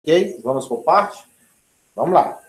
Ok? Vamos por parte? Vamos lá.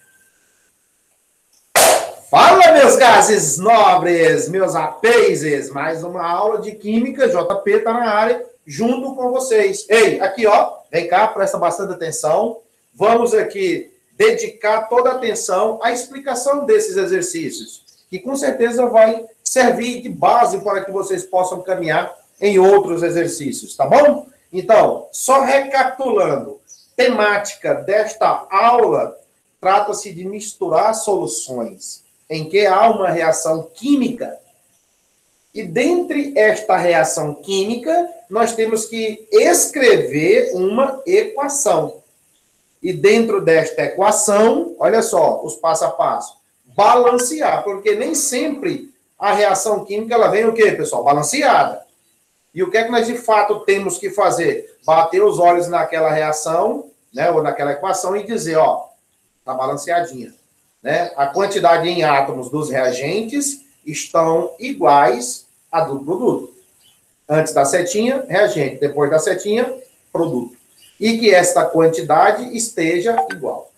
Fala, meus gases nobres, meus apazes. Mais uma aula de química. JP está na área, junto com vocês. Ei, aqui, ó. Vem cá, presta bastante atenção. Vamos aqui dedicar toda a atenção à explicação desses exercícios, que com certeza vai servir de base para que vocês possam caminhar em outros exercícios, tá bom? Então, só recapitulando, temática desta aula trata-se de misturar soluções em que há uma reação química. E dentre esta reação química, nós temos que escrever uma equação. E dentro desta equação, olha só, os passo a passo, balancear, porque nem sempre a reação química ela vem o quê, pessoal? Balanceada. E o que é que nós de fato temos que fazer? Bater os olhos naquela reação, né, ou naquela equação e dizer, ó, tá balanceadinha, né? A quantidade em átomos dos reagentes estão iguais à do produto. Antes da setinha, reagente, depois da setinha, produto. E que esta quantidade esteja igual.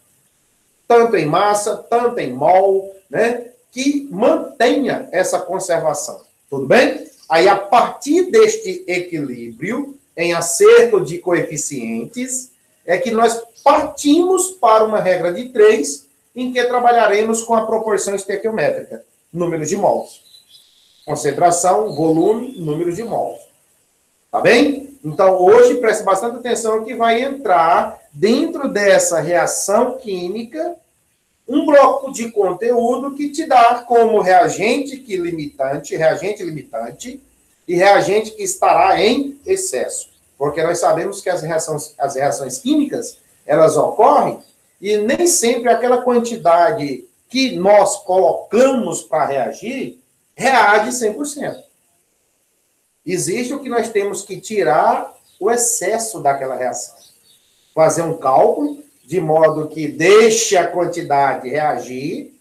Tanto em massa, tanto em mol, né? Que mantenha essa conservação. Tudo bem? Aí, a partir deste equilíbrio, em acerto de coeficientes, é que nós partimos para uma regra de 3, em que trabalharemos com a proporção estequiométrica, número de mols. Concentração, volume, número de mols. Tá bem? Então, hoje, preste bastante atenção que vai entrar dentro dessa reação química um bloco de conteúdo que te dá como reagente limitante e reagente que estará em excesso. Porque nós sabemos que as reações químicas, elas ocorrem e nem sempre aquela quantidade que nós colocamos para reagir, reage 100%. Existe o que nós temos que tirar o excesso daquela reação. Fazer um cálculo de modo que deixe a quantidade reagir,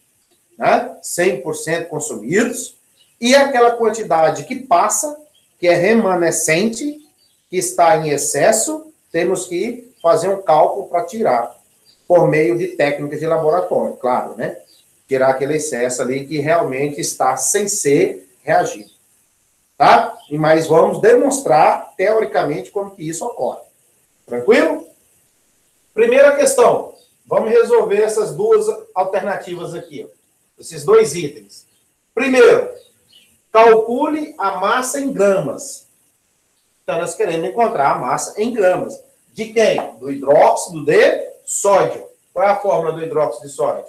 né, 100% consumidos, e aquela quantidade que passa, que é remanescente, que está em excesso, temos que fazer um cálculo para tirar, por meio de técnicas de laboratório, claro, né? Tirar aquele excesso ali que realmente está sem ser reagido. Tá? Mas vamos demonstrar, teoricamente, como que isso ocorre. Tranquilo? Primeira questão. Vamos resolver essas duas alternativas aqui. Ó. Esses dois itens. Primeiro, calcule a massa em gramas. Então, nós queremos encontrar a massa em gramas. De quem? Do hidróxido de sódio. Qual é a fórmula do hidróxido de sódio?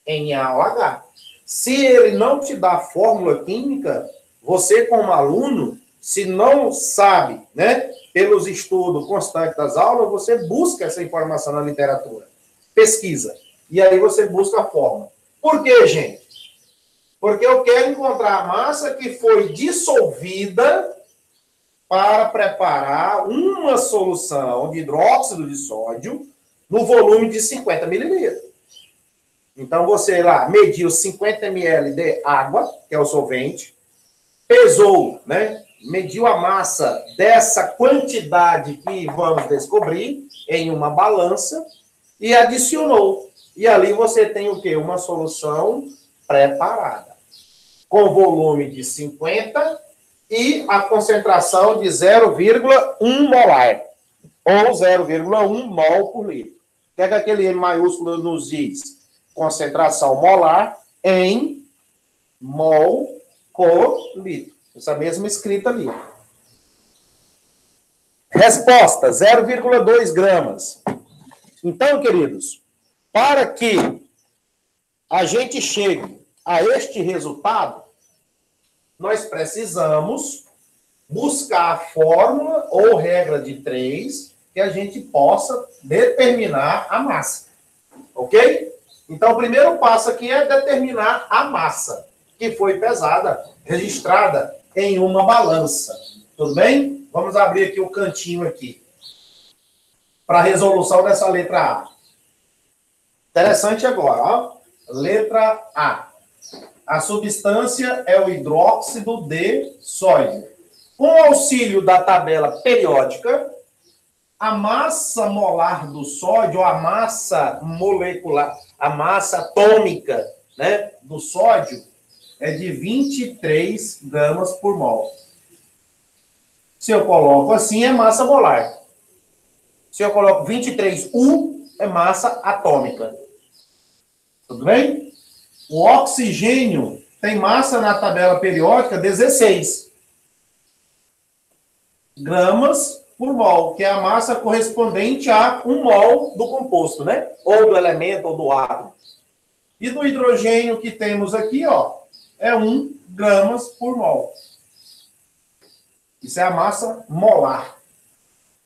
NaOH. Se ele não te dá fórmula química, você, como aluno, se não sabe, né, pelos estudos constantes das aulas, você busca essa informação na literatura. Pesquisa. E aí você busca a fórmula. Por quê, gente? Porque eu quero encontrar a massa que foi dissolvida para preparar uma solução de hidróxido de sódio no volume de 50 mililitros. Então, você lá mediu 50 ml de água, que é o solvente, pesou, né? Mediu a massa dessa quantidade que vamos descobrir em uma balança e adicionou. E ali você tem o quê? Uma solução preparada, com volume de 50 e a concentração de 0,1 molar, ou 0,1 mol por litro. O que é que aquele M maiúsculo nos diz? Concentração molar em mol por litro. Essa mesma escrita ali. Resposta, 0,2 gramas. Então, queridos, para que a gente chegue a este resultado, nós precisamos buscar a fórmula ou regra de 3 que a gente possa determinar a massa. Ok? Então, o primeiro passo aqui é determinar a massa, que foi pesada, registrada em uma balança. Tudo bem? Vamos abrir aqui o cantinho aqui. Para a resolução dessa letra A. Interessante agora, ó. Letra A. A substância é o hidróxido de sódio. Com o auxílio da tabela periódica, A massa molar do sódio, ou a massa molecular, a massa atômica, né, do sódio, é de 23 gramas por mol. Se eu coloco assim, é massa molar. Se eu coloco 23 U, é massa atômica. Tudo bem? O oxigênio tem massa na tabela periódica 16 gramas por mol, que é a massa correspondente a 1 mol do composto, né? Ou do elemento, ou do átomo. E do hidrogênio que temos aqui, ó, é 1 gramas por mol. Isso é a massa molar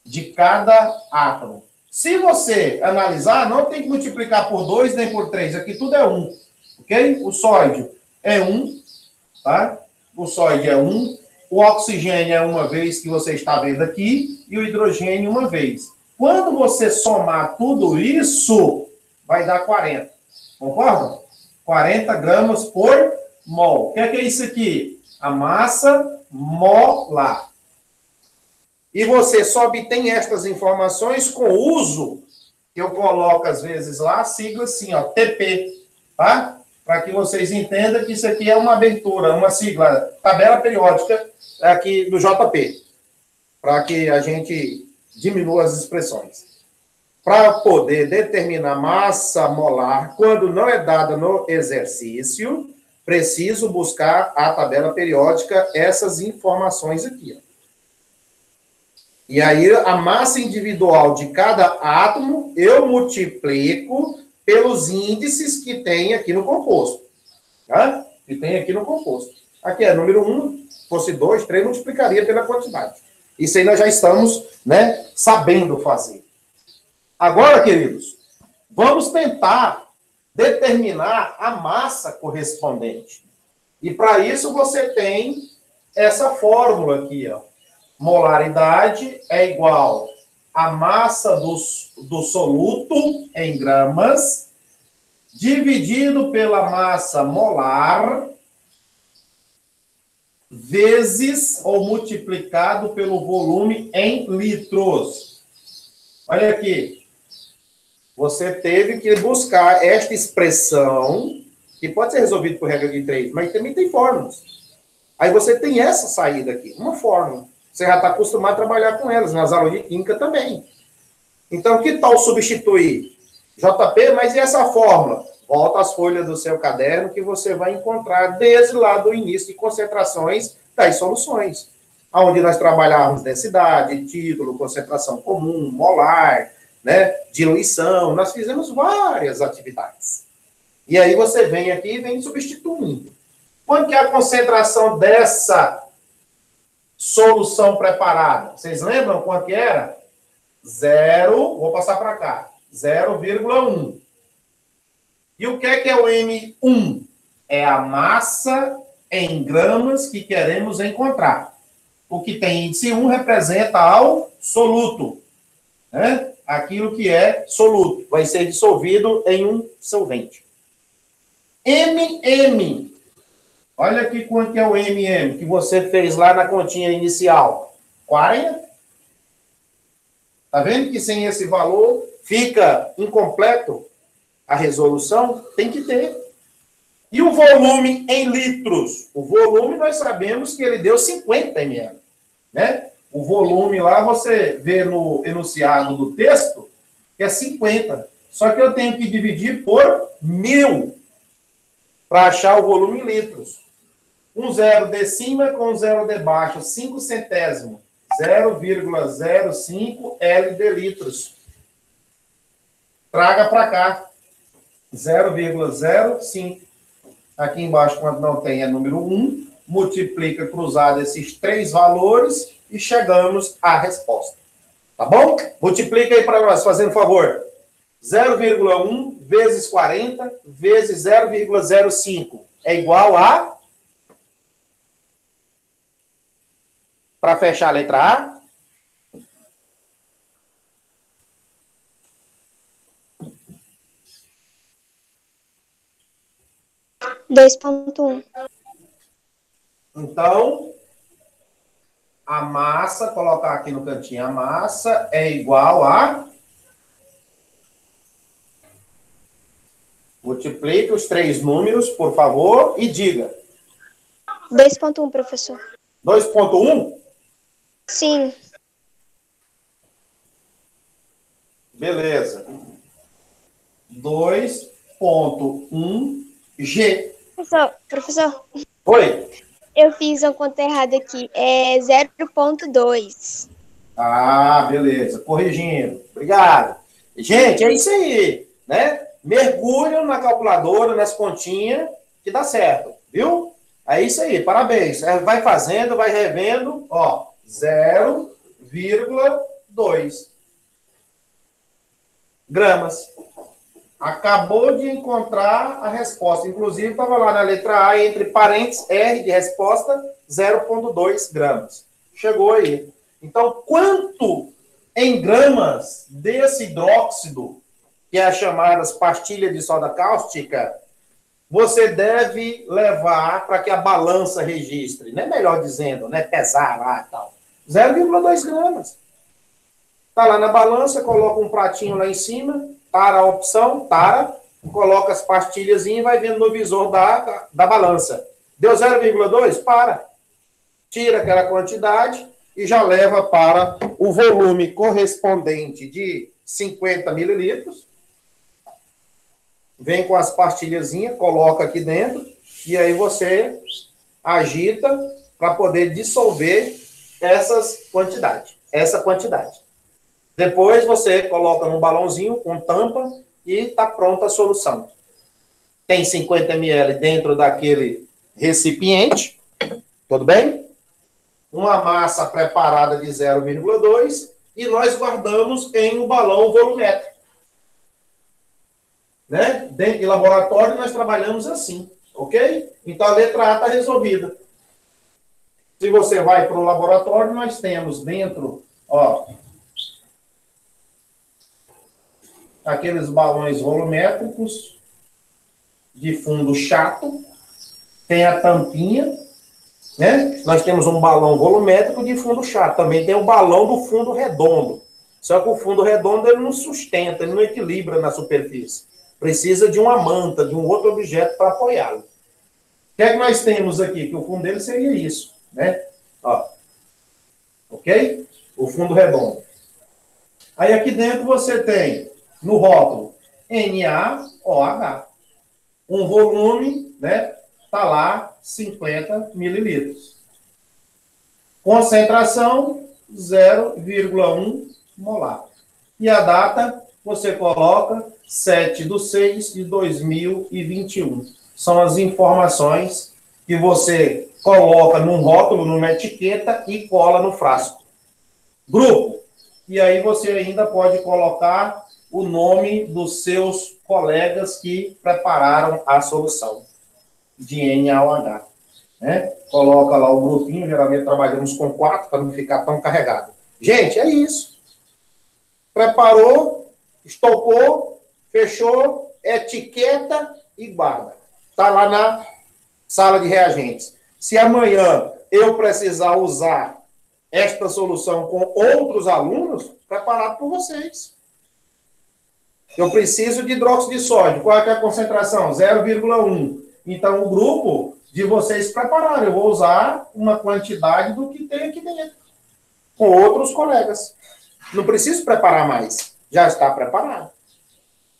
de cada átomo. Se você analisar, não tem que multiplicar por 2 nem por 3. Aqui tudo é 1. Ok? O sódio é 1. Tá? O sódio é 1. O oxigênio é uma vez que você está vendo aqui. E o hidrogênio uma vez. Quando você somar tudo isso, vai dar 40. Concorda? 40 gramas por mol. O que é isso aqui? A massa molar. E você só obtém estas informações com o uso, que eu coloco às vezes lá, a sigla assim, ó, TP, tá? Para que vocês entendam que isso aqui é uma abertura, uma sigla, tabela periódica aqui do JP, para que a gente diminua as expressões. Para poder determinar massa molar, quando não é dada no exercício, preciso buscar a tabela periódica, essas informações aqui, ó. E aí, a massa individual de cada átomo, eu multiplico pelos índices que tem aqui no composto. Tá? Que tem aqui no composto. Aqui é número 1, fosse 2, 3, multiplicaria pela quantidade. Isso aí nós já estamos, né, sabendo fazer. Agora, queridos, vamos tentar determinar a massa correspondente. E para isso você tem essa fórmula aqui, ó. Molaridade é igual a massa do soluto em gramas dividido pela massa molar vezes ou multiplicado pelo volume em litros. Olha aqui. Você teve que buscar esta expressão, que pode ser resolvida por regra de 3, mas também tem fórmulas. Aí você tem essa saída aqui, uma fórmula. Você já está acostumado a trabalhar com elas, nas aulas de química também. Então, que tal substituir JP, mas e essa fórmula? Volta às folhas do seu caderno que você vai encontrar desde lá do início de concentrações das soluções. Onde nós trabalhávamos densidade, título, concentração comum, molar, né, diluição. Nós fizemos várias atividades. E aí você vem aqui e vem substituindo. Quanto que é a concentração dessa solução preparada? Vocês lembram quanto que era? 0, vou passar para cá, 0,1. E o que é o M1? É a massa em gramas que queremos encontrar. O que tem índice 1 representa ao soluto, né? Aquilo que é soluto, vai ser dissolvido em um solvente. MM. Olha aqui quanto que é o MM que você fez lá na continha inicial. 40. Tá vendo que sem esse valor fica incompleto a resolução? Tem que ter. E o volume em litros? O volume nós sabemos que ele deu 50 ml, né? O volume lá você vê no enunciado do texto que é 50. Só que eu tenho que dividir por 1000 para achar o volume em litros. Um zero de cima com um zero de baixo, 5 centésimos, 0,05 L de litros. Traga para cá, 0,05. Aqui embaixo, quando não tem, é número 1. Multiplica cruzado esses 3 valores e chegamos à resposta. Tá bom? Multiplica aí para nós, fazendo favor. 0,1 vezes 40 vezes 0,05 é igual a... Para fechar a letra A. (2,1). Então, A massa, colocar aqui no cantinho, a massa é igual a... Multiplique os 3 números, por favor, e diga. 2,1, professor. 2,1? Sim. Beleza. 2,1 G. Professor, Oi. eu fiz uma conta errada aqui. É 0,2. Ah, beleza. Corrigindo. Obrigado. Gente, é isso aí, né? Mergulham na calculadora, nas continhas, que dá certo, viu? É isso aí, parabéns. Vai fazendo, vai revendo, ó, 0,2 gramas. Acabou de encontrar a resposta. Inclusive, estava lá na letra A, entre parênteses, R de resposta, 0,2 gramas. Chegou aí. Então, quanto em gramas desse hidróxido, que é as chamadas pastilhas de soda cáustica, você deve levar para que a balança registre? Não é melhor dizendo, né? Pesar lá e tal. 0,2 gramas. Está lá na balança, coloca um pratinho lá em cima, tara a opção, tara, coloca as pastilhas e vai vendo no visor da balança. Deu 0,2? Para. Tira aquela quantidade e já leva para o volume correspondente de 50 mililitros. Vem com as pastilhazinhas, coloca aqui dentro e aí você agita para poder dissolver essa quantidade. Depois você coloca num balãozinho com tampa e está pronta a solução. Tem 50 ml dentro daquele recipiente, tudo bem? Uma massa preparada de 0,2 e nós guardamos em um balão volumétrico. Né? Dentro de laboratório nós trabalhamos assim, ok? Então a letra A está resolvida. Se você vai para o laboratório, nós temos dentro, ó, aqueles balões volumétricos de fundo chato, tem a tampinha, né? Nós temos um balão volumétrico de fundo chato, também tem o balão do fundo redondo. Só que o fundo redondo ele não sustenta, ele não equilibra na superfície. Precisa de uma manta, de um outro objeto para apoiá-lo. O que é que nós temos aqui? Que o fundo dele seria isso, né? Ó. Ok? O fundo redondo. Aí aqui dentro você tem no rótulo NaOH. Um volume, né? Está lá 50 mililitros. Concentração 0,1 molar. E a data você coloca 7/6/2021. São as informações que você coloca num rótulo, numa etiqueta e cola no frasco. Grupo. E aí você ainda pode colocar o nome dos seus colegas que prepararam a solução de NaOH. Né? Coloca lá o grupinho, geralmente trabalhamos com 4 para não ficar tão carregado. Gente, é isso. Preparou, estocou, fechou, etiqueta e guarda. Está lá na sala de reagentes. Se amanhã eu precisar usar esta solução com outros alunos, preparado por vocês. Eu preciso de hidróxido de sódio. Qual é a concentração? 0,1. Então, o grupo de vocês prepararam. Eu vou usar uma quantidade do que tem aqui dentro. Com outros colegas. Não preciso preparar mais. Já está preparado.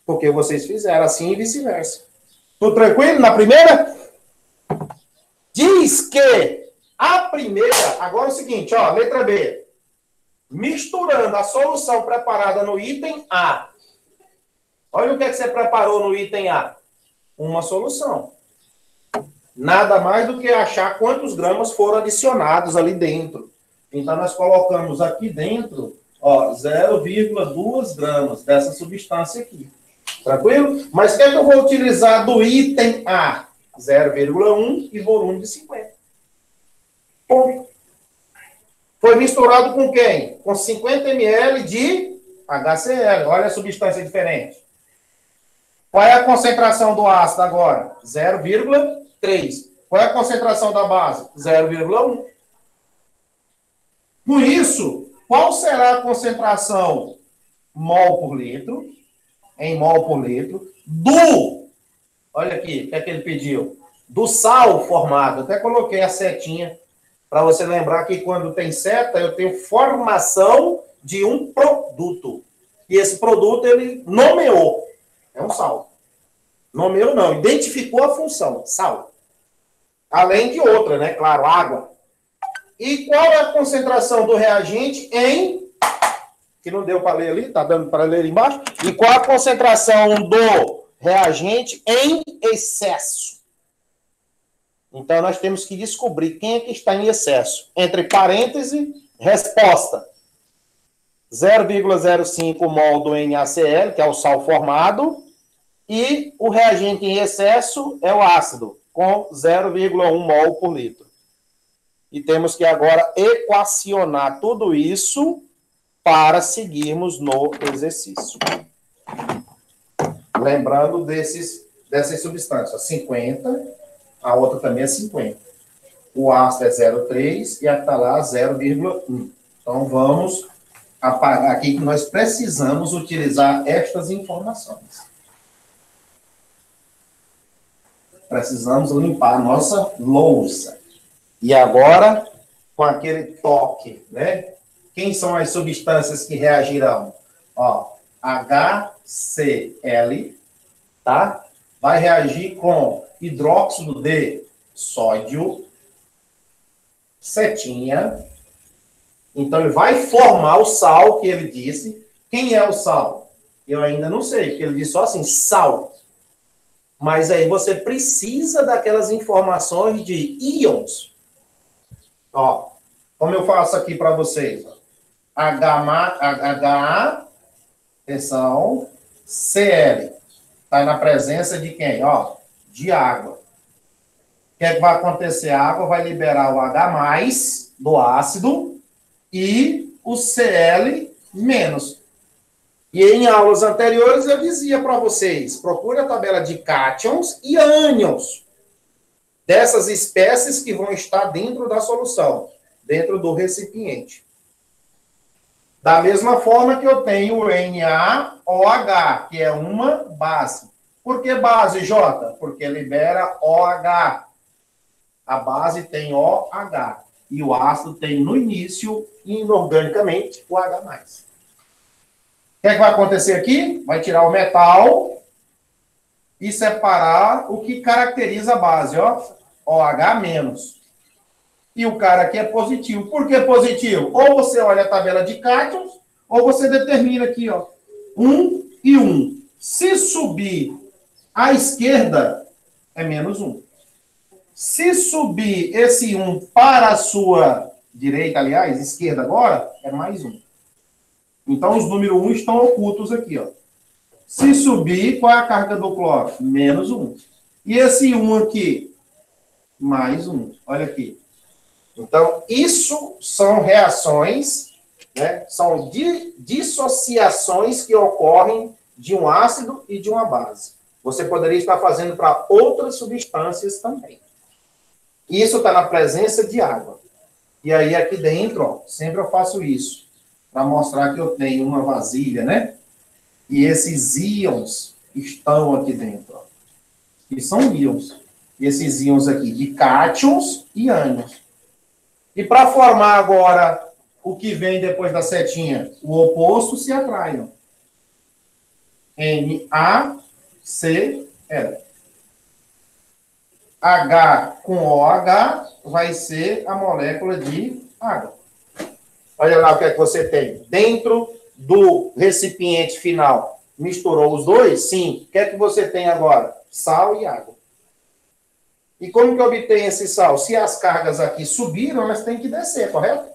Porque vocês fizeram assim e vice-versa. Tudo tranquilo? Na primeira? Diz que a primeira... Agora é o seguinte, ó, letra B. Misturando a solução preparada no item A. Olha o que é que você preparou no item A. Uma solução. Nada mais do que achar quantos gramas foram adicionados ali dentro. Então, nós colocamos aqui dentro, ó, 0,2 gramas dessa substância aqui. Tranquilo? Mas o que é que eu vou utilizar do item A? 0,1 e volume de 50. Ponto. Foi misturado com quem? Com 50 ml de HCl. Olha a substância diferente. Qual é a concentração do ácido agora? 0,3. Qual é a concentração da base? 0,1. Com isso, qual será a concentração mol por litro, em mol por litro, olha aqui, o que é que ele pediu? Do sal formado. Até coloquei a setinha para você lembrar que quando tem seta, eu tenho formação de um produto. E esse produto ele nomeou. É um sal. Nomeou não, identificou a função, sal. Além de outra, né? Claro, água. E qual é a concentração do reagente em... Que não deu para ler ali, tá dando para ler ali embaixo. E qual a concentração do reagente em excesso? Então, nós temos que descobrir quem é que está em excesso. Entre parênteses, resposta. 0,05 mol do NaCl, que é o sal formado, e o reagente em excesso é o ácido, com 0,1 mol por litro. E temos que agora equacionar tudo isso para seguirmos no exercício. Lembrando dessas substâncias, 50, a outra também é 50. O ácido é 0,3 e a que está lá 0,1. Então, vamos apagar aqui que nós precisamos utilizar estas informações. Precisamos limpar a nossa louça. E agora, com aquele toque, né? Quem são as substâncias que reagirão? Ó, HCl, tá? Vai reagir com hidróxido de sódio, setinha. Então, ele vai formar o sal que ele disse. Quem é o sal? Eu ainda não sei, porque ele disse só assim, sal. Mas aí você precisa daquelas informações de íons. Ó, como eu faço aqui para vocês. HA, atenção, Cl. Está na presença de quem? Ó, de água. O que é que vai acontecer? A água vai liberar o H+, do ácido, e o Cl-. E em aulas anteriores eu dizia para vocês, procure a tabela de cátions e ânions dessas espécies que vão estar dentro da solução, dentro do recipiente. Da mesma forma que eu tenho o NaOH, que é uma base. Por que base, J? Porque libera OH. A base tem OH. E o ácido tem no início, inorganicamente, o H+. O que é que vai acontecer aqui? Vai tirar o metal e separar o que caracteriza a base, ó. OH-. E o cara aqui é positivo. Por que positivo? Ou você olha a tabela de cátions, ou você determina aqui, ó, 1 e 1. Se subir à esquerda, é -1. Se subir esse 1 para a sua direita, aliás, esquerda agora, é +1. Então, os números 1 estão ocultos aqui, ó. Se subir, qual é a carga do cloro? -1. E esse 1 aqui? +1. Olha aqui. Então, isso são reações, né? São dissociações que ocorrem de um ácido e de uma base. Você poderia estar fazendo para outras substâncias também. Isso está na presença de água. E aí, aqui dentro, ó, sempre eu faço isso, para mostrar que eu tenho uma vasilha, né? E esses íons estão aqui dentro, ó. E são íons. E esses íons aqui de cátions e ânions. E para formar agora o que vem depois da setinha, o oposto se atrai, ó. NaCl. H com OH vai ser a molécula de água. Olha lá o que é que você tem. Dentro do recipiente final, misturou os dois? Sim. O que é que você tem agora? Sal e água. E como que obtém esse sal? Se as cargas aqui subiram, elas têm que descer, correto?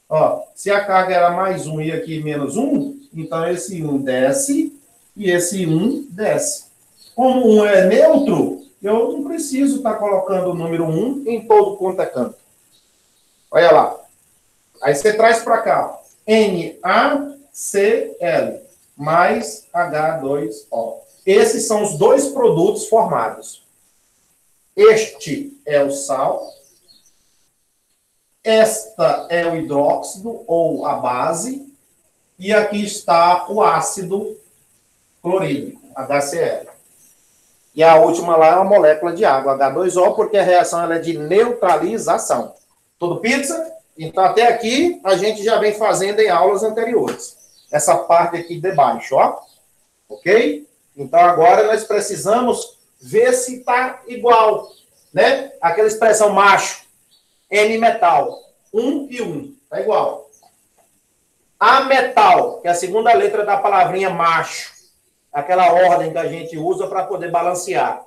Ó, se a carga era +1 e aqui -1, então esse 1 desce e esse 1 desce. Como 1 é neutro, eu não preciso estar colocando o número 1 em todo quanto é canto. Olha lá. Aí você traz para cá, ó, NaCl mais H2O. Esses são os dois produtos formados. Este é o sal. Esta é o hidróxido ou a base. E aqui está o ácido clorídrico, HCl. E a última lá é uma molécula de água, H2O, porque a reação ela é de neutralização. Tudo pizza? Então, até aqui, a gente já vem fazendo em aulas anteriores. Essa parte aqui de baixo, ó. Ok? Então, agora nós precisamos ver se está igual, né? Aquela expressão macho, N-metal, 1 e 1, está igual. A-metal, que é a segunda letra da palavrinha macho, aquela ordem que a gente usa para poder balancear.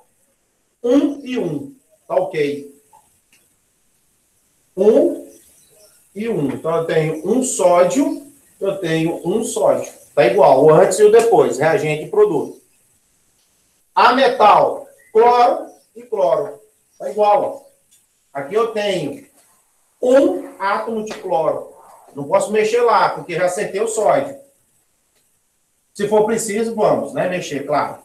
1 e 1, tá ok. 1 e 1. Então, eu tenho um sódio, eu tenho um sódio. Tá igual, o antes e o depois, reagente e produto. A metal, cloro e cloro. Tá igual, ó. Aqui eu tenho um átomo de cloro. Não posso mexer lá, porque já acertei o sódio. Se for preciso, vamos, né? Mexer, claro.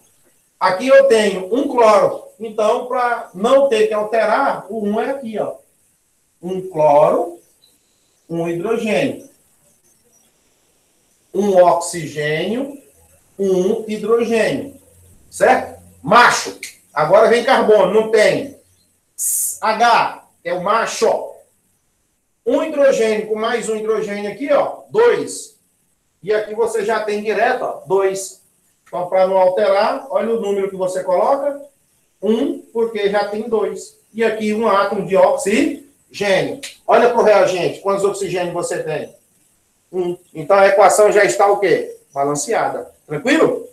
Aqui eu tenho um cloro. Então, para não ter que alterar, o 1 é aqui, ó. Um cloro, um hidrogênio. Um oxigênio, um hidrogênio. Certo? Macho. Agora vem carbono, não tem. H, é o macho. Um hidrogênio com mais um hidrogênio aqui, ó, 2. E aqui você já tem direto, ó, 2. Então, para não alterar, olha o número que você coloca. 1, porque já tem 2. E aqui um átomo de oxigênio. Olha para o reagente, quantos oxigênios você tem? 1. Então, a equação já está o quê? Balanceada. Tranquilo?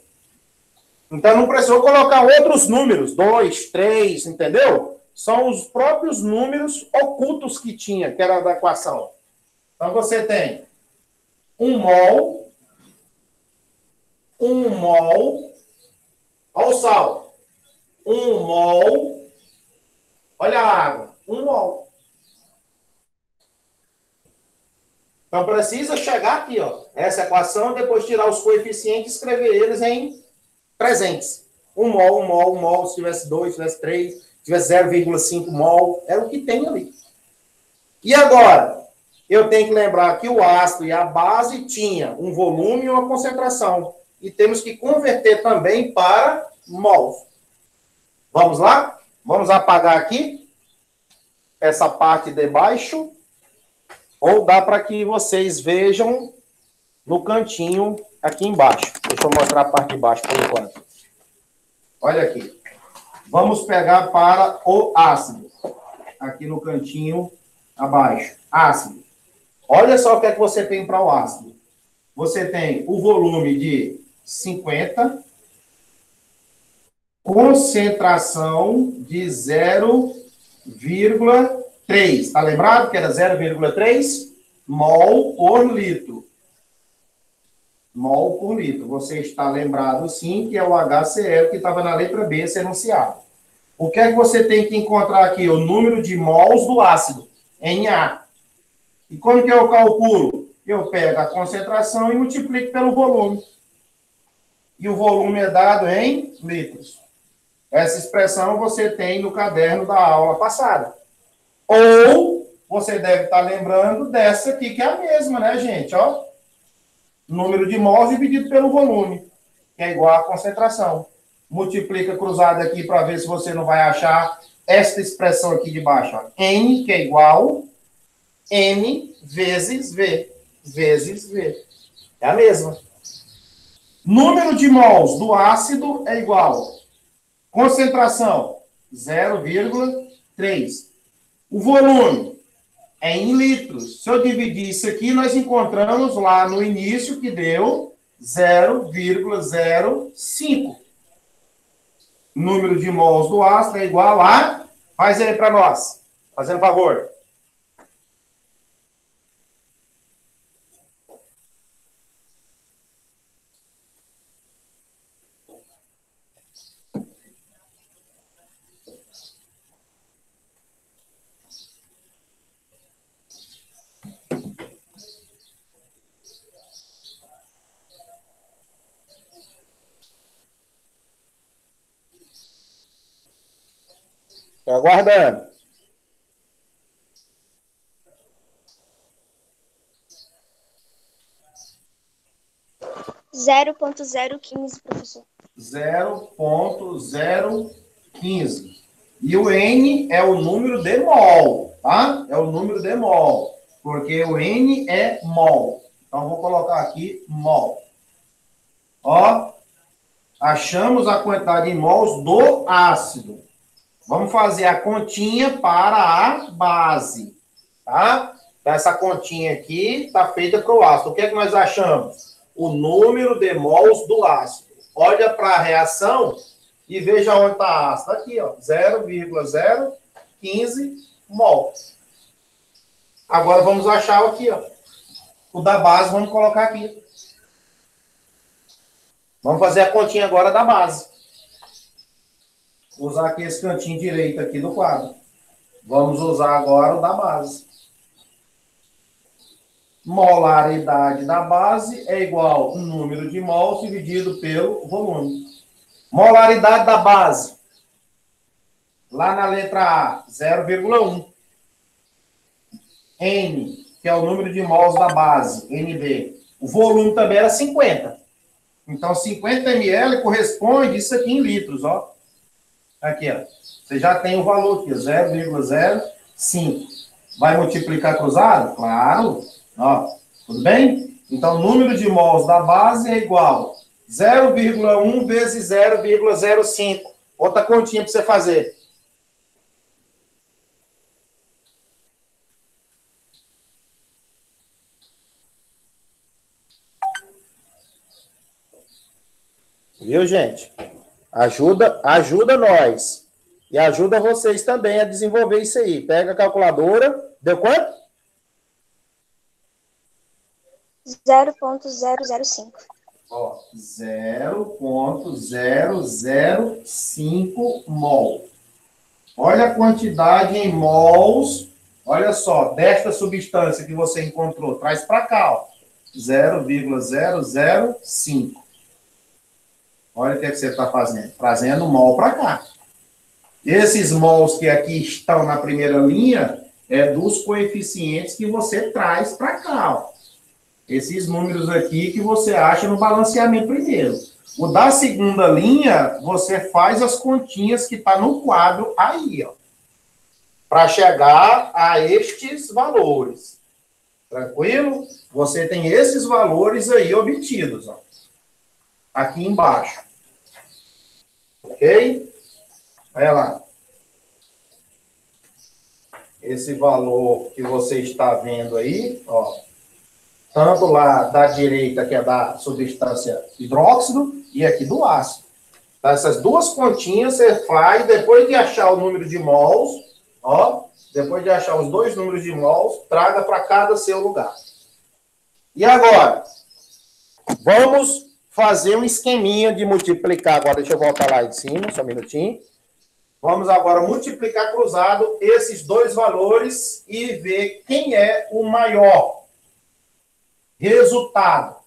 Então, não precisou colocar outros números. 2, 3, entendeu? São os próprios números ocultos que tinha, que era da equação. Então, você tem 1 mol, olha o sal, 1 mol, olha a água, 1 mol. Então, precisa chegar aqui, ó, essa equação, depois tirar os coeficientes e escrever eles em presentes. 1 mol, se tivesse 2, se tivesse 3, se tivesse 0,5 mol, é o que tem ali. E agora, eu tenho que lembrar que o ácido e a base tinha um volume e uma concentração. E temos que converter também para mol. Vamos lá? Vamos apagar aqui essa parte de baixo. Ou dá para que vocês vejam no cantinho aqui embaixo. Deixa eu mostrar a parte de baixo por enquanto. Olha aqui. Vamos pegar para o ácido. Aqui no cantinho abaixo. Ácido. Olha só o que é que você tem para o ácido. Você tem o volume de 50, concentração de 0,3. Está lembrado que era 0,3 mol por litro. Mol por litro. Você está lembrado, sim, que é o HCl que estava na letra B, esse enunciado. O que é que você tem que encontrar aqui? O número de mols do ácido, Na. E como que eu calculo? Eu pego a concentração e multiplico pelo volume. E o volume é dado em litros. Essa expressão você tem no caderno da aula passada. Ou você deve estar lembrando dessa aqui, que é a mesma, né, gente? Ó, número de mols dividido pelo volume, que é igual à concentração. Multiplica cruzado aqui para ver se você não vai achar esta expressão aqui de baixo. Ó. N, que é igual M vezes V. Vezes V. É a mesma. Número de mols do ácido é igual. Concentração, 0,3. O volume é em litros. Se eu dividir isso aqui, nós encontramos lá no início que deu 0,05. Número de mols do ácido é igual a... Faz ele para nós. Fazendo favor. Estou aguardando. 0,015, professor. 0,015. E o N é o número de mol, tá? É o número de mol, porque o N é mol. Então, vou colocar aqui mol. Ó, achamos a quantidade em mols do ácido. Vamos fazer a continha para a base, tá? Então, essa continha aqui está feita para o ácido. O que é que nós achamos? O número de mols do ácido. Olha para a reação e veja onde está ácido. Aqui, ó, 0,015 mol. Agora vamos achar aqui, ó. O da base, vamos colocar aqui. Vamos fazer a continha agora da base. Vou usar aqui esse cantinho direito aqui do quadro. Vamos usar agora o da base. Molaridade da base é igual ao número de mols dividido pelo volume. Molaridade da base. Lá na letra A, 0,1. N, que é o número de mols da base, NB. O volume também era 50. Então, 50 ml corresponde isso aqui em litros, ó. Aqui, ó. Você já tem o valor aqui, 0,05. Vai multiplicar cruzado? Claro. Ó, tudo bem? Então, o número de mols da base é igual a 0,1 vezes 0,05. Outra continha para você fazer. Viu, gente? Ajuda nós. E ajuda vocês também a desenvolver isso aí. Pega a calculadora. Deu quanto? 0,005. Ó, 0,005 mol. Olha a quantidade em mols. Olha só, desta substância que você encontrou. Traz para cá, ó. 0,005. Olha o que, é que você está fazendo. Trazendo mol para cá. Esses mols que aqui estão na primeira linha é dos coeficientes que você traz para cá, ó. Esses números aqui que você acha no balanceamento primeiro. O da segunda linha, você faz as continhas que está no quadro aí, ó. Para chegar a estes valores. Tranquilo? Você tem esses valores aí obtidos, ó. Aqui embaixo. Ok? Olha lá. Esse valor que você está vendo aí, ó. Tanto lá da direita, que é da substância hidróxido, e aqui do ácido. Então, essas duas continhas você faz, depois de achar o número de mols, ó, depois de achar os dois números de mols, traga para cada seu lugar. E agora, vamos fazer um esqueminha de multiplicar. Agora, deixa eu voltar lá de cima, só um minutinho. Vamos agora multiplicar cruzado esses dois valores e ver quem é o maior. Resultado.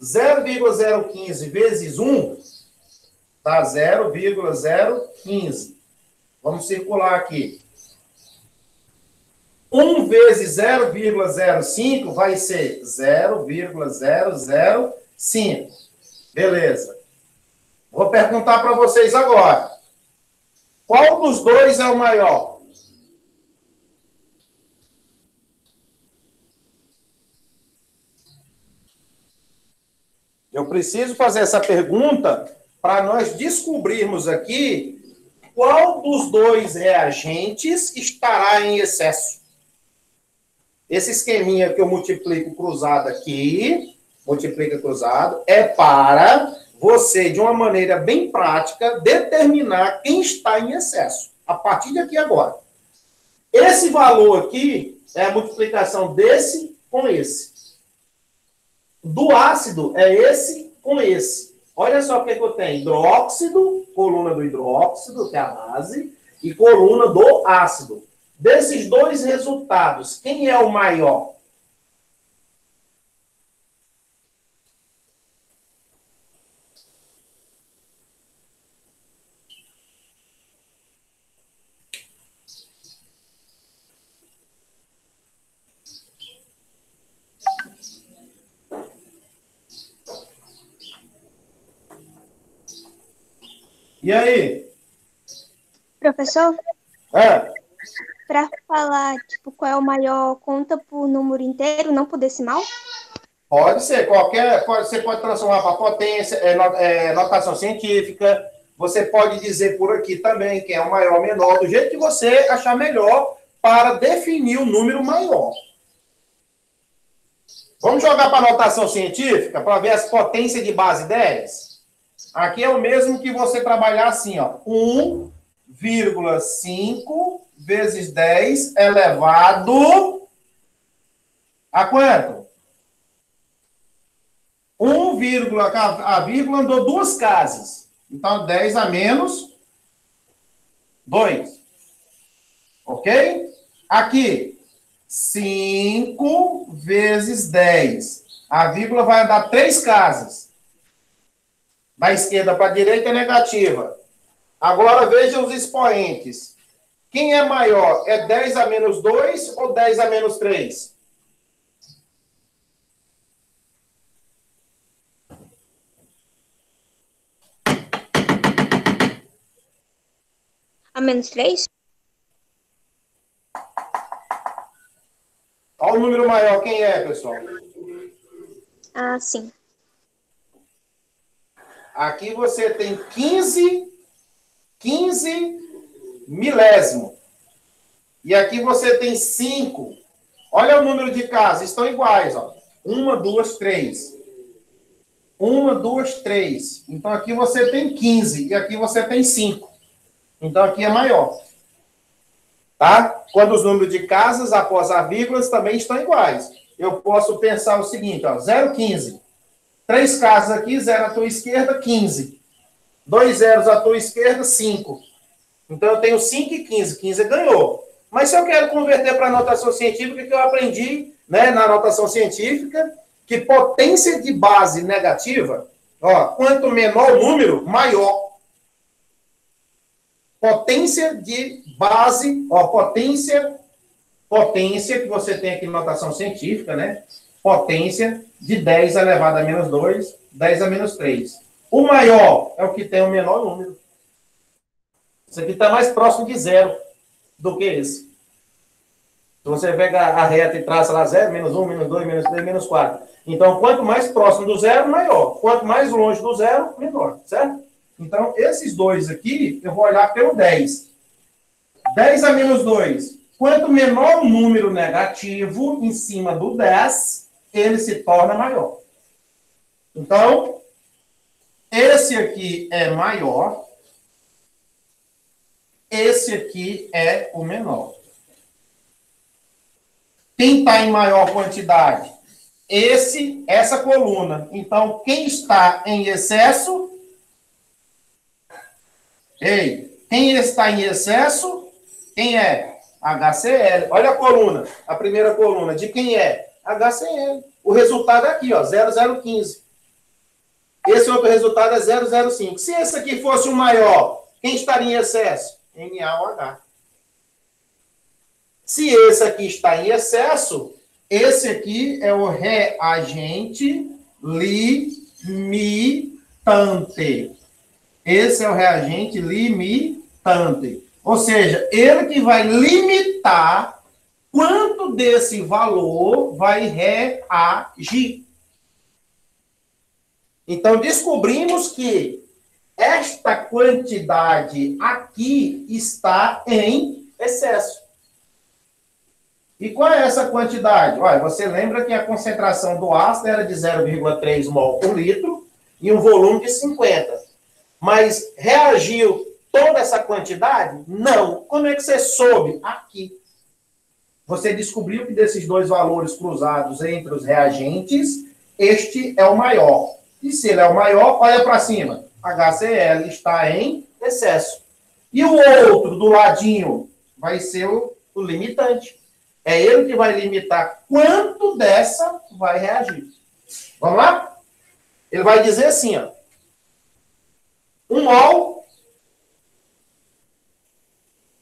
0,015 vezes 1 dá 0,015. Vamos circular aqui. 1 vezes 0,05 vai ser 0,005. Beleza. Vou perguntar para vocês agora. Qual dos dois é o maior? Eu preciso fazer essa pergunta para nós descobrirmos aqui qual dos dois reagentes estará em excesso. Esse esqueminha que eu multiplico cruzado aqui, multiplica cruzado, é para você, de uma maneira bem prática, determinar quem está em excesso. A partir daqui agora. Esse valor aqui é a multiplicação desse com esse. Do ácido é esse com esse. Olha só o que eu tenho. Hidróxido, coluna do hidróxido, que é a base, e coluna do ácido. Desses dois resultados, quem é o maior? E aí? Professor, É, para falar, tipo, qual é o maior, conta por número inteiro, não por decimal? pode ser, você pode transformar para potência, notação científica, você pode dizer por aqui também quem é o maior ou menor, do jeito que você achar melhor para definir o número maior. Vamos jogar para notação científica para ver as potências de base 10? Aqui é o mesmo que você trabalhar assim, ó, 1,5 vezes 10 elevado a quanto? 1, a vírgula andou duas casas. Então, 10 a menos 2. Ok? Aqui, 5 vezes 10. A vírgula vai andar três casas. Da esquerda para a direita é negativa. Agora, veja os expoentes. Quem é maior? É 10 a menos 2 ou 10 a menos 3? A menos 3? Olha o número maior. Quem é, pessoal? Ah, sim. Aqui você tem 15 milésimo. E aqui você tem 5. Olha o número de casas. Estão iguais, ó. 1, 2, 3. 1, 2, 3. Então, aqui você tem 15. E aqui você tem 5. Então, aqui é maior. Tá? Quando os números de casas após a vírgula também estão iguais. Eu posso pensar o seguinte, ó. 0, 15. 3 casas aqui, 0 à tua esquerda, 15. 2 zeros à tua esquerda, 5. Então, eu tenho 5 e 15. 15 ganhou. Mas se eu quero converter para a notação científica, que eu aprendi, né, na notação científica, que potência de base negativa, ó, quanto menor o número, maior. Potência de base, ó, potência que você tem aqui na notação científica, né? Potência de 10 elevado a menos 2, 10 a menos 3. O maior é o que tem o menor número. Isso aqui está mais próximo de zero do que esse. Se você pega a reta e traça lá 0, menos 1, menos 2, menos 3, menos 4. Então, quanto mais próximo do zero, maior. Quanto mais longe do zero, menor. Certo? Então, esses dois aqui, eu vou olhar pelo 10. 10 a menos 2. Quanto menor o número negativo em cima do 10, ele se torna maior. Então, esse aqui é maior. Esse aqui é o menor. Quem está em maior quantidade? Essa coluna. Então, quem está em excesso? Quem está em excesso? Quem é? HCl. Olha a coluna, a primeira coluna. De quem é? HCl. O resultado é aqui, ó, 0015. Esse outro resultado é 005. Se esse aqui fosse o maior, quem estaria em excesso? NaOH. Se esse aqui está em excesso, esse aqui é o reagente limitante. Esse é o reagente limitante. Ou seja, ele que vai limitar quanto desse valor vai reagir. Então, descobrimos que esta quantidade aqui está em excesso. E qual é essa quantidade? Olha, você lembra que a concentração do ácido era de 0,3 mol por litro e um volume de 50. Mas reagiu toda essa quantidade? Não. Como é que você soube? Aqui. Você descobriu que desses dois valores cruzados entre os reagentes, este é o maior. E se ele é o maior, olha para cima. HCl está em excesso. E o outro, do ladinho, vai ser o limitante. É ele que vai limitar quanto dessa vai reagir. Vamos lá? Ele vai dizer assim, ó. 1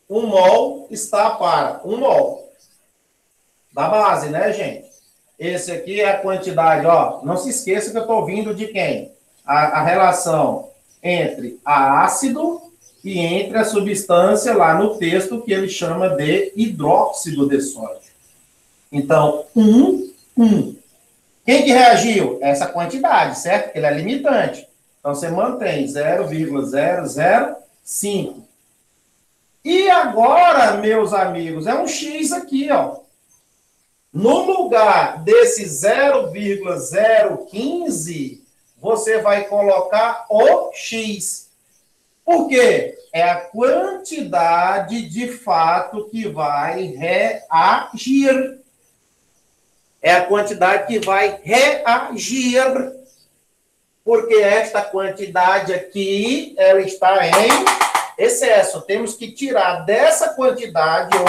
mol está para 1 mol da base, né, gente? Esse aqui é a quantidade, ó. Não se esqueça que eu estou vindo de quem? A relação entre ácido e entre a substância lá no texto que ele chama de hidróxido de sódio. Então, 1. Quem que reagiu? Essa quantidade, certo? Ele é limitante. Então, você mantém 0,005. E agora, meus amigos, é um X aqui, ó. No lugar desse 0,015, você vai colocar o X. Por quê? É a quantidade de fato que vai reagir. É a quantidade que vai reagir. Porque esta quantidade aqui, ela está em excesso. Temos que tirar dessa quantidade o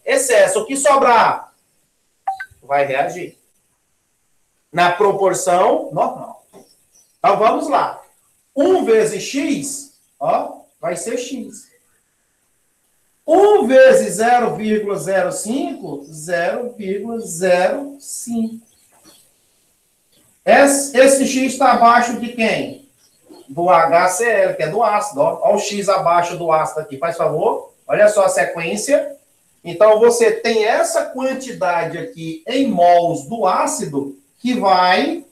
excesso. O que sobrar? Vai reagir. Na proporção normal. Então, vamos lá. 1 vezes X, ó, vai ser X. 1 vezes 0,05, 0,05. Esse X está abaixo de quem? Do HCl, que é do ácido. Olha o X abaixo do ácido aqui. Faz favor. Olha só a sequência. Então, você tem essa quantidade aqui em mols do ácido que vai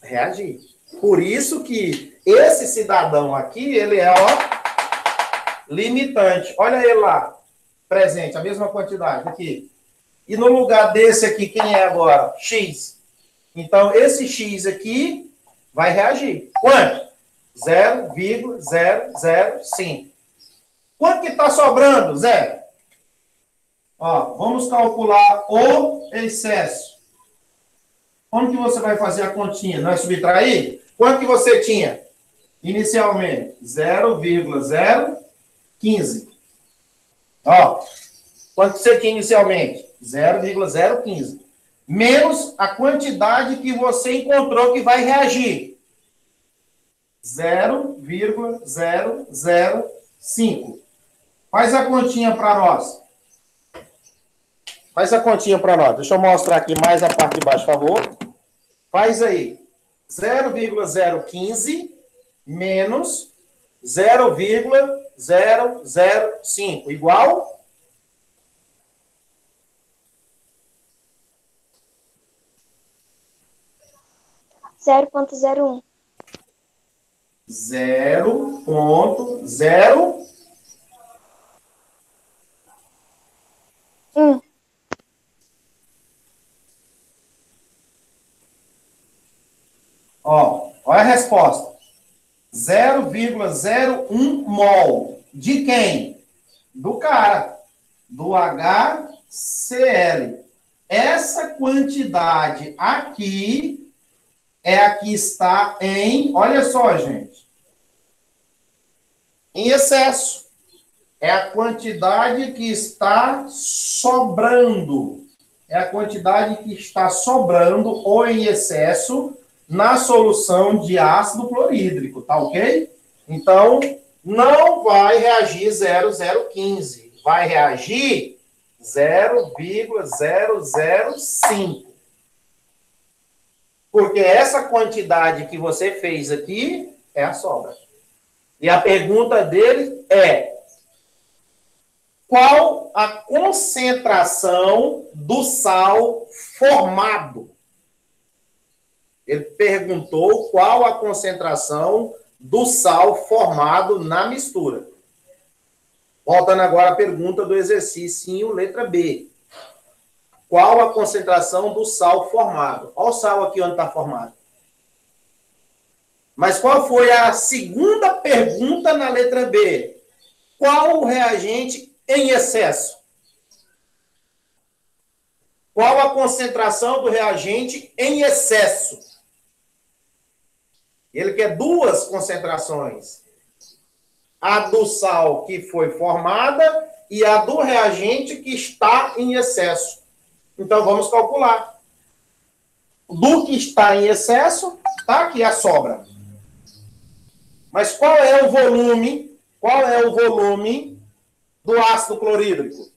reagir. Por isso que esse cidadão aqui, ele é, ó, limitante. Olha ele lá, presente, a mesma quantidade aqui. E no lugar desse aqui, quem é agora? X. Então, esse X aqui vai reagir. Quanto? 0,005. Quanto que está sobrando? Zero. Ó, vamos calcular o excesso. Como que você vai fazer a continha? Não é subtrair? Quanto que você tinha? Inicialmente, 0,015. Ó, quanto você tinha inicialmente? 0,015. Menos a quantidade que você encontrou que vai reagir. 0,005. Faz a continha para nós. Faz a continha para nós. Deixa eu mostrar aqui mais a parte de baixo, por favor. Faz aí. 0,015 menos 0,005. Igual? Zero ponto zero um. 0,01. Ó, olha a resposta. 0,01 mol. De quem? Do cara. Do HCl. Essa quantidade aqui é a que está em... Olha só, gente. Em excesso. É a quantidade que está sobrando. É a quantidade que está sobrando ou em excesso na solução de ácido clorídrico, tá ok? Então, não vai reagir 0,015. Vai reagir 0,005. Porque essa quantidade que você fez aqui é a sobra. E a pergunta dele é: qual a concentração do sal formado? Ele perguntou qual a concentração do sal formado na mistura. Voltando agora à pergunta do exercício, letra B. Qual a concentração do sal formado? Olha o sal aqui onde está formado. Mas qual foi a segunda pergunta na letra B? Qual o reagente em excesso? Qual a concentração do reagente em excesso? Ele quer duas concentrações. A do sal que foi formada e a do reagente que está em excesso. Então, vamos calcular. Do que está em excesso, está aqui a sobra. Mas qual é o volume? Qual é o volume do ácido clorídrico?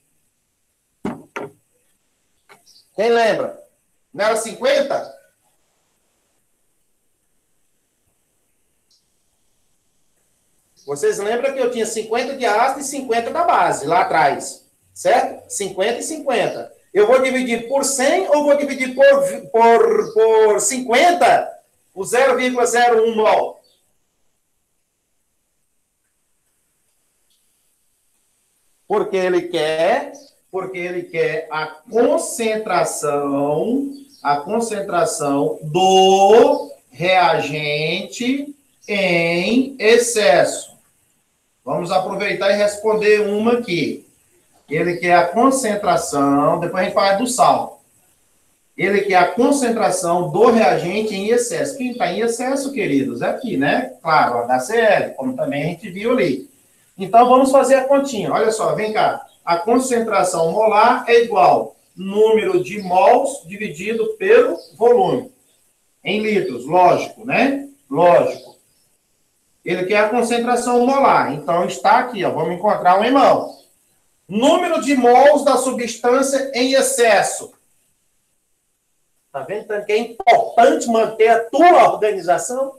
Quem lembra? Não era 50? Vocês lembram que eu tinha 50 de ácido e 50 da base, lá atrás. Certo? 50 e 50. Eu vou dividir por 100 ou vou dividir por 50 o 0,01 mol? Porque ele quer a concentração do reagente em excesso. Vamos aproveitar e responder uma aqui. Ele quer a concentração, depois a gente fala do sal. Ele quer a concentração do reagente em excesso. Quem está em excesso, queridos, é aqui, né? Claro, HCl, como também a gente viu ali. Então, vamos fazer a continha. Olha só, vem cá. A concentração molar é igual número de mols dividido pelo volume. Em litros, lógico, né? Lógico. Ele quer a concentração molar. Então, está aqui, ó. Vamos encontrar um em mão. Número de mols da substância em excesso. Tá vendo? Então, que é importante manter a tua organização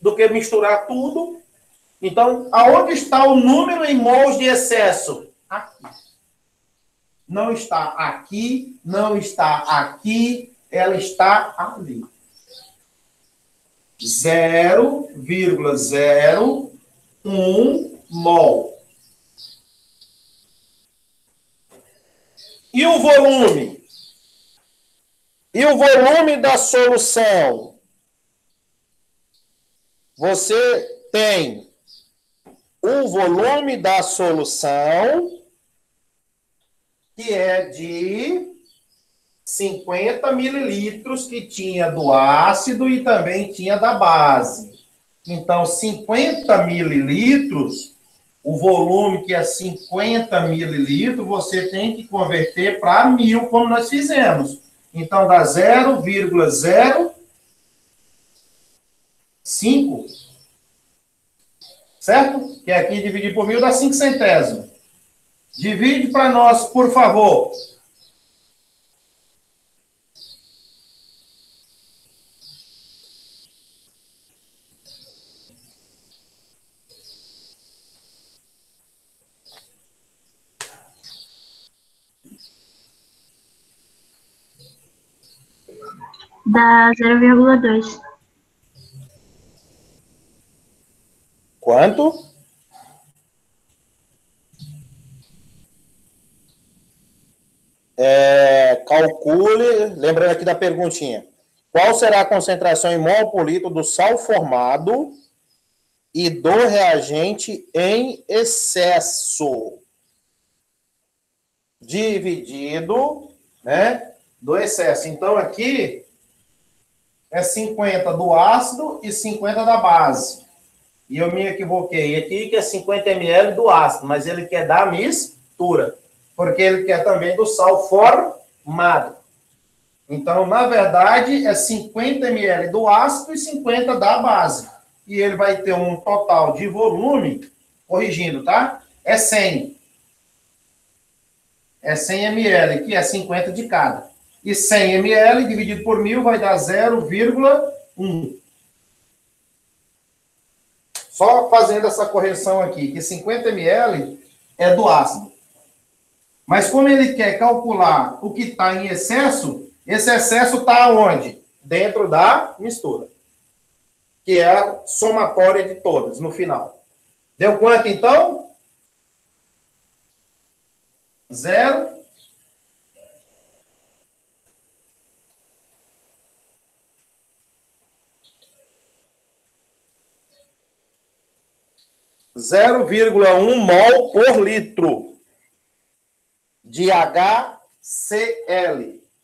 do que misturar tudo. Então, aonde está o número em mols de excesso? Aqui. Não está aqui, não está aqui, ela está ali. 0,01 mol. E o volume? E o volume da solução? Você tem o volume da solução, que é de 50 mililitros, que tinha do ácido e também tinha da base. Então, 50 mililitros, o volume que é 50 mililitros, você tem que converter para 1000, como nós fizemos. Então, dá 0,05. Certo? Que aqui dividir por 1000 dá 5 centésimos. Divide para nós, por favor. Dá 0,2. Quanto? Calcule, lembrando aqui da perguntinha. Qual será a concentração em mol por litro do sal formado e do reagente em excesso? Dividido, né, do excesso. Então, aqui é 50 do ácido e 50 da base. E eu me equivoquei aqui, que é 50 ml do ácido, mas ele quer dar mistura, porque ele quer também do sal formado. Então, na verdade, é 50 ml do ácido e 50 da base. E ele vai ter um total de volume, corrigindo, tá? É 100. É 100 ml, que é 50 de cada. E 100 ml dividido por 1000 vai dar 0,1. Só fazendo essa correção aqui, que 50 ml é do ácido. Mas como ele quer calcular o que está em excesso, esse excesso está onde? Dentro da mistura. Que é a somatória de todas, no final. Deu quanto, então? 0. 0,1 mol por litro de HCl,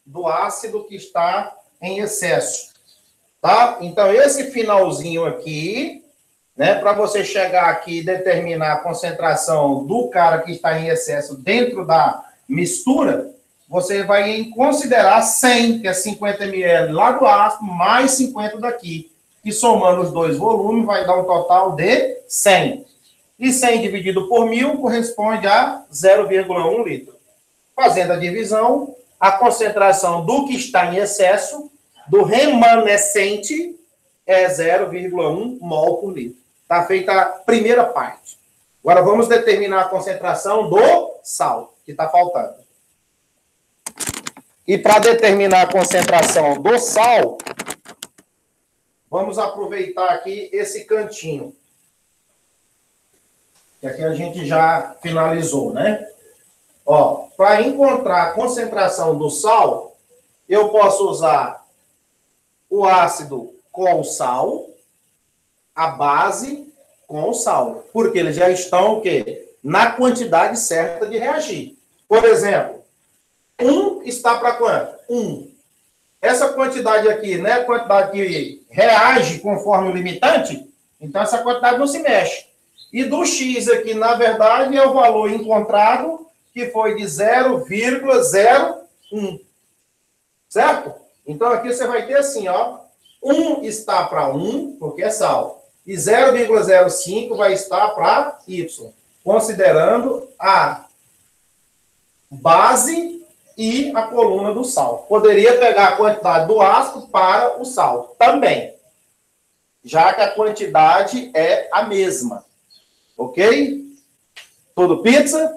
do ácido que está em excesso. Tá? Então, esse finalzinho aqui, né, para você chegar aqui e determinar a concentração do cara que está em excesso dentro da mistura, você vai considerar 100, que é 50 ml lá do ácido, mais 50 daqui. E somando os dois volumes, vai dar um total de 100. E 100 dividido por 1000 corresponde a 0,1 litro. Fazendo a divisão, a concentração do que está em excesso, do remanescente, é 0,1 mol por litro. Está feita a primeira parte. Agora vamos determinar a concentração do sal, que está faltando. E para determinar a concentração do sal, vamos aproveitar aqui esse cantinho. Que aqui a gente já finalizou, né? Ó, para encontrar a concentração do sal, eu posso usar o ácido com o sal, a base com o sal. Porque eles já estão o quê? Na quantidade certa de reagir. Por exemplo, 1 está para quanto? 1. Essa quantidade aqui, né? A quantidade que reage conforme o limitante, então essa quantidade não se mexe. E do X aqui, na verdade, é o valor encontrado, que foi de 0,01. Certo? Então aqui você vai ter assim, ó. 1 está para 1, porque é sal. E 0,05 vai estar para Y. Considerando a base e a coluna do sal. Poderia pegar a quantidade do ácido para o sal também, já que a quantidade é a mesma. Ok? Tudo pizza?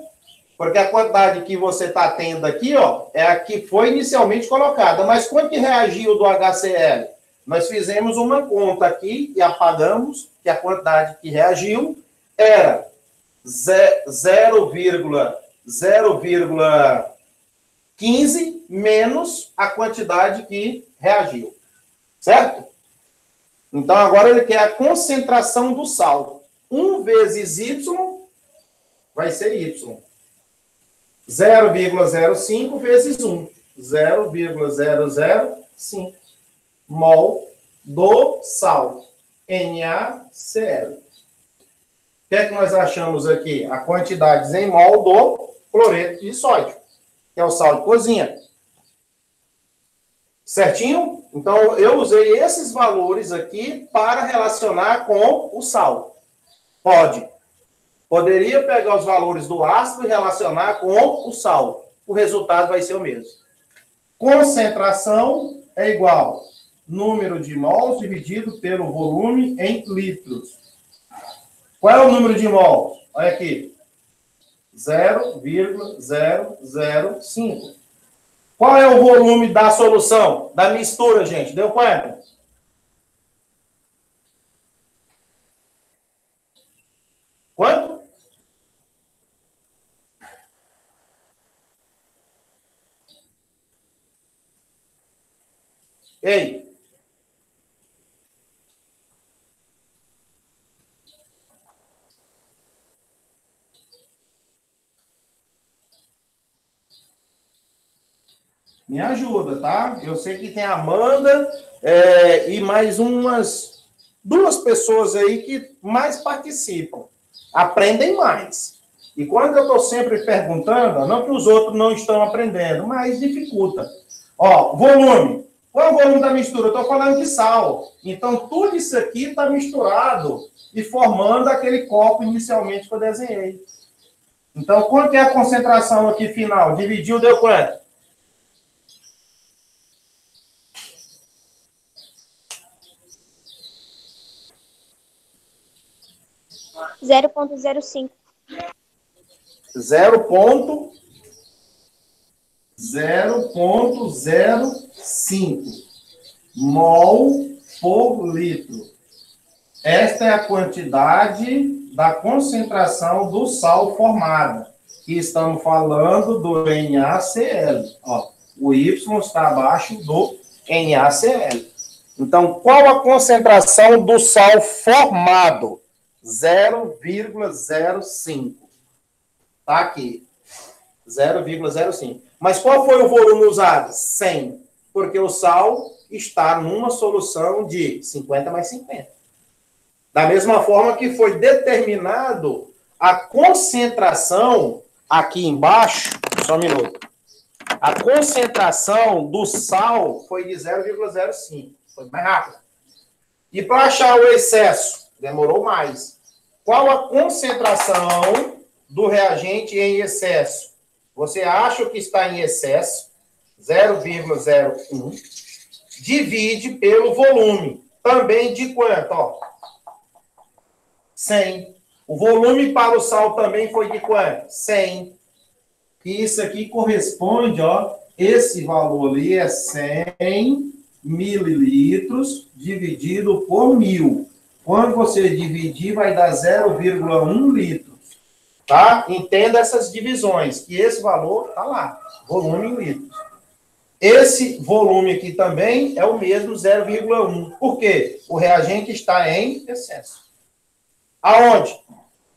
Porque a quantidade que você está tendo aqui, ó, é a que foi inicialmente colocada. Mas quanto que reagiu do HCl? Nós fizemos uma conta aqui e apagamos que a quantidade que reagiu era 0,15 menos a quantidade que reagiu. Certo? Então, agora ele quer a concentração do sal. 1 vezes Y vai ser Y. 0,05 vezes 1. 0,005 mol do sal. NaCl. O que é que nós achamos aqui? A quantidade em mol do cloreto de sódio, que é o sal de cozinha. Certinho? Então, eu usei esses valores aqui para relacionar com o sal. Poderia pegar os valores do ácido e relacionar com o sal. O resultado vai ser o mesmo. Concentração é igual número de mols dividido pelo volume em litros. Qual é o número de mols? Olha aqui. 0,005. Qual é o volume da solução? Da mistura, gente? Deu quanto? Quanto? Ei. Me ajuda, tá? Eu sei que tem a Amanda e mais umas 2 pessoas aí que mais participam. Aprendem mais. E quando eu estou sempre perguntando, não que os outros não estão aprendendo, mas dificulta. Ó, volume. Qual é o volume da mistura? Eu estou falando de sal. Então, tudo isso aqui está misturado e formando aquele copo inicialmente que eu desenhei. Então, quanto é a concentração aqui final? Dividiu, deu quanto? 0,05. 0,05 mol por litro. Esta é a quantidade da concentração do sal formada. E estamos falando do NaCl. Ó, o Y está abaixo do NaCl. Então, qual a concentração do sal formado? 0,05. Está aqui. 0,05. Mas qual foi o volume usado? 100. Porque o sal está numa solução de 50 mais 50. Da mesma forma que foi determinado a concentração aqui embaixo, só um minuto. A concentração do sal foi de 0,05. Foi mais rápido. E para achar o excesso, demorou mais. Qual a concentração do reagente em excesso? Você acha que está em excesso, 0,01, divide pelo volume. Também de quanto? Ó, 100. O volume para o sal também foi de quanto? 100. E isso aqui corresponde, ó, esse valor ali é 100 mililitros dividido por 1.000. Quando você dividir, vai dar 0,1 litros. Tá? Entenda essas divisões, que esse valor está lá, volume em litros. Esse volume aqui também é o mesmo, 0,1. Por quê? O reagente está em excesso. Aonde?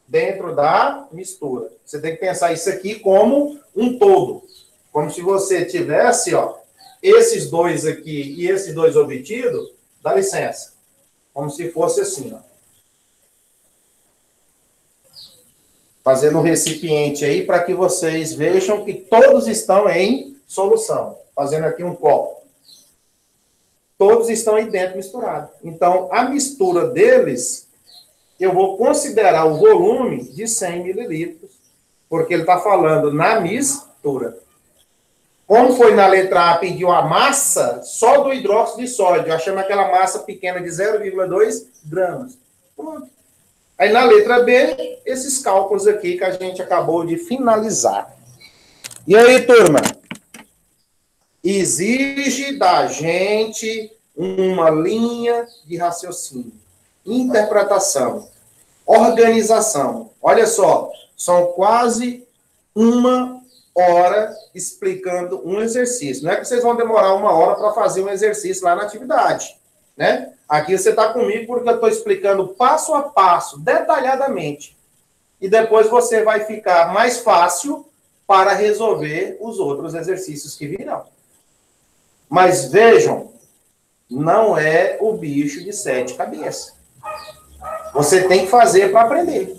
Dentro da mistura. Você tem que pensar isso aqui como um todo. Como se você tivesse, ó, esses dois aqui e esses dois obtidos, dá licença. Como se fosse assim, ó. Fazendo um recipiente aí para que vocês vejam que todos estão em solução. Fazendo aqui um copo. Todos estão aí dentro misturados. Então, a mistura deles, eu vou considerar o volume de 100 mililitros, porque ele está falando na mistura. Como foi na letra A, pediu a massa só do hidróxido de sódio, achando aquela massa pequena de 0,2 gramas. Pronto. Aí na letra B, esses cálculos aqui que a gente acabou de finalizar. E aí, turma? Exige da gente uma linha de raciocínio, interpretação, organização. Olha só, são quase 1 hora explicando um exercício. Não é que vocês vão demorar 1 hora para fazer um exercício lá na atividade, né? Aqui você está comigo porque eu estou explicando passo a passo, detalhadamente. E depois você vai ficar mais fácil para resolver os outros exercícios que virão. Mas vejam, não é o bicho de 7 cabeças. Você tem que fazer para aprender.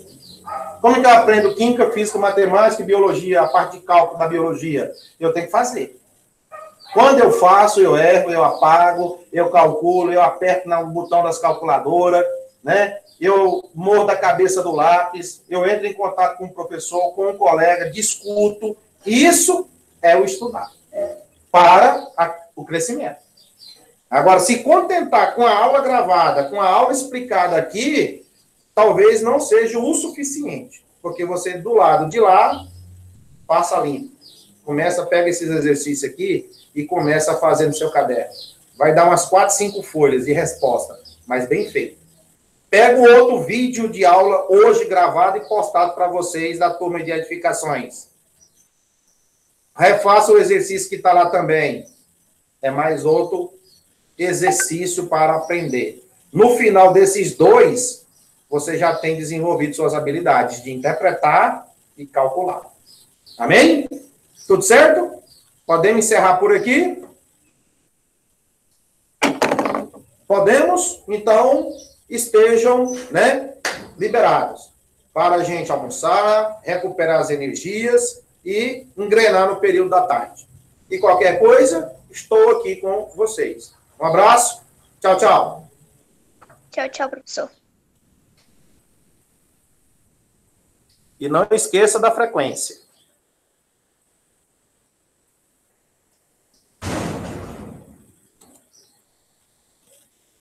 Como que eu aprendo química, física, matemática e biologia, a parte de cálculo da biologia? Eu tenho que fazer. Quando eu faço, eu erro, eu apago, eu calculo, eu aperto no botão das calculadoras, né? Eu mordo a cabeça do lápis, eu entro em contato com o professor, com um colega, discuto. Isso é o estudar para o crescimento. Agora, se contentar com a aula gravada, com a aula explicada aqui, talvez não seja o suficiente, porque você do lado de lá passa limpo. Pega esses exercícios aqui e começa a fazer no seu caderno. Vai dar umas 4, 5 folhas de resposta, mas bem feito. Pega o outro vídeo de aula hoje gravado e postado para vocês da turma de edificações. Refaça o exercício que está lá também. É mais outro exercício para aprender. No final desses 2, você já tem desenvolvido suas habilidades de interpretar e calcular. Amém? Tudo certo? Podemos encerrar por aqui? Podemos? Então, estejam, né, liberados para a gente almoçar, recuperar as energias e engrenar no período da tarde. E qualquer coisa, estou aqui com vocês. Um abraço. Tchau, tchau. Tchau, tchau, professor. E não esqueça da frequência.